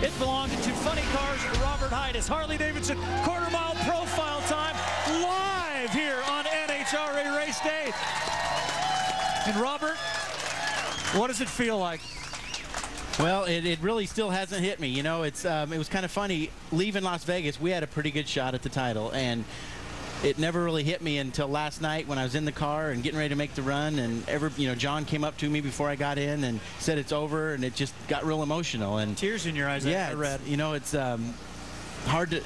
It belonged to Funny Cars Robert Hight. It's Harley-Davidson quarter-mile profile time live here on NHRA Race Day. And Robert, what does it feel like? Well, it really still hasn't hit me. You know, it was kind of funny. Leaving Las Vegas, we had a pretty good shot at the title, and it never really hit me until last night when I was in the car and getting ready to make the run. And John came up to me before I got in and said it's over, and it just got real emotional. And tears in your eyes. Yeah, I read. You know, it's hard to.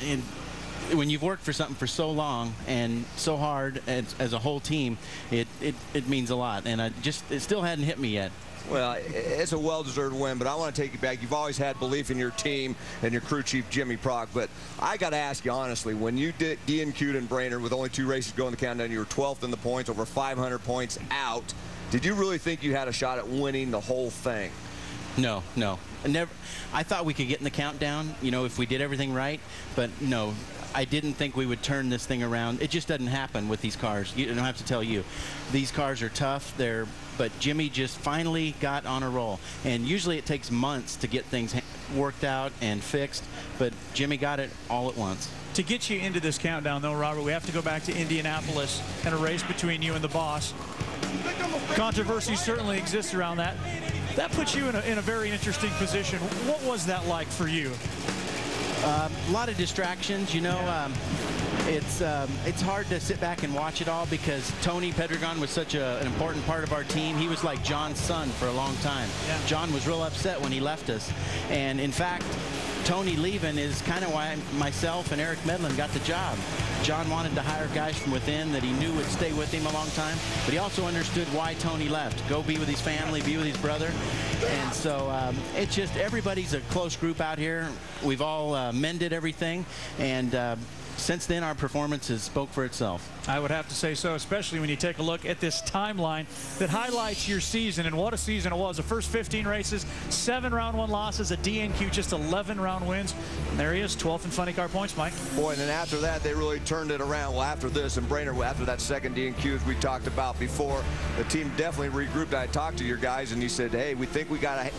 When you've worked for something for so long and so hard as a whole team, it means a lot. And it still hadn't hit me yet. Well, it's a well-deserved win, but I want to take you back. You've always had belief in your team and your crew chief, Jimmy Prock. But I got to ask you honestly, when you did DNQ'd in Brainerd with only 2 races going in the countdown, you were 12th in the points, over 500 points out. Did you really think you had a shot at winning the whole thing? No. Never. I thought we could get in the countdown, you know, if we did everything right. But no, I didn't think we would turn this thing around. It just doesn't happen with these cars. I don't have to tell you. These cars are tough. But Jimmy just finally got on a roll. And usually it takes months to get things worked out and fixed. But Jimmy got it all at once. To get you into this countdown, though, Robert, we have to go back to Indianapolis and a race between you and the boss. Controversy certainly exists around that. That puts you in a very interesting position. What was that like for you? A lot of distractions, you know. Yeah. It's hard to sit back and watch it all because Tony Pedregon was such an important part of our team. He was like John's son for a long time. Yeah. John was real upset when he left us. And in fact, Tony leaving is kind of why myself and Eric Medlin got the job. John wanted to hire guys from within that he knew would stay with him a long time, but he also understood why Tony left. Go be with his family, be with his brother. And so it's just everybody's a close group out here. We've all mended everything, and since then our performances spoke for itself. I would have to say so, especially when you take a look at this timeline that highlights your season, and what a season it was. The first 15 races, 7 round 1 losses, a DNQ, just 11 round wins. And there he is, 12th in funny car points, Mike. Boy, and then after that, they really turned it around. Well, after this, and Brainerd, after that second DNQ, as we talked about before, the team definitely regrouped. I talked to your guys, and you said, hey, we think we got a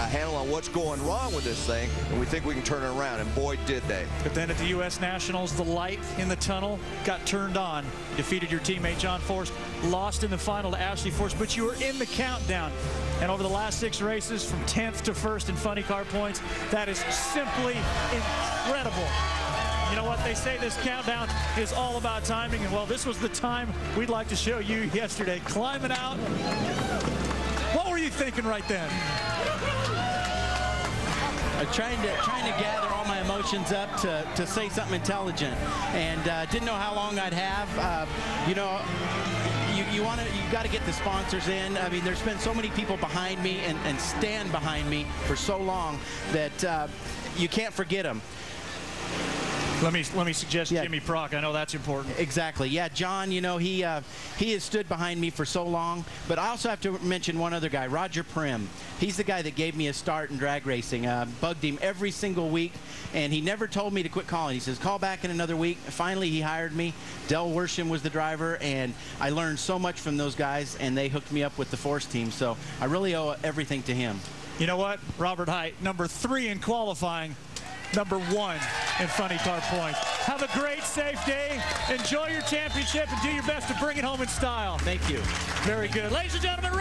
handle on what's going wrong with this thing, and we think we can turn it around. And boy, did they. But then at the U.S. Nationals, the light in the tunnel got turned on. Defeated your teammate John Force, lost in the final to Ashley Force, but you were in the countdown. And over the last 6 races, from 10th to 1st in funny car points, that is simply incredible. You know what they say, this countdown is all about timing, and well, this was the time we'd like to show you yesterday. Climbing out. What were you thinking right then? Trying to gather all my emotions up to say something intelligent, and didn't know how long I'd have. You know, you got to get the sponsors in. I mean, there's been so many people behind me and stand behind me for so long that you can't forget them. Let me suggest Jimmy Prock. I know that's important. Exactly. Yeah, John, you know, he has stood behind me for so long. But I also have to mention one other guy, Roger Prim. He's the guy that gave me a start in drag racing. Bugged him every single week, and he never told me to quit calling. He says, call back in another week. Finally, he hired me. Del Worsham was the driver, and I learned so much from those guys, and they hooked me up with the Force team. So I really owe everything to him. You know what? Robert Hight, number 3 in qualifying. Number 1 in funny car points. Have a great, safe day. Enjoy your championship and do your best to bring it home in style. Thank you. Very good. Ladies and gentlemen,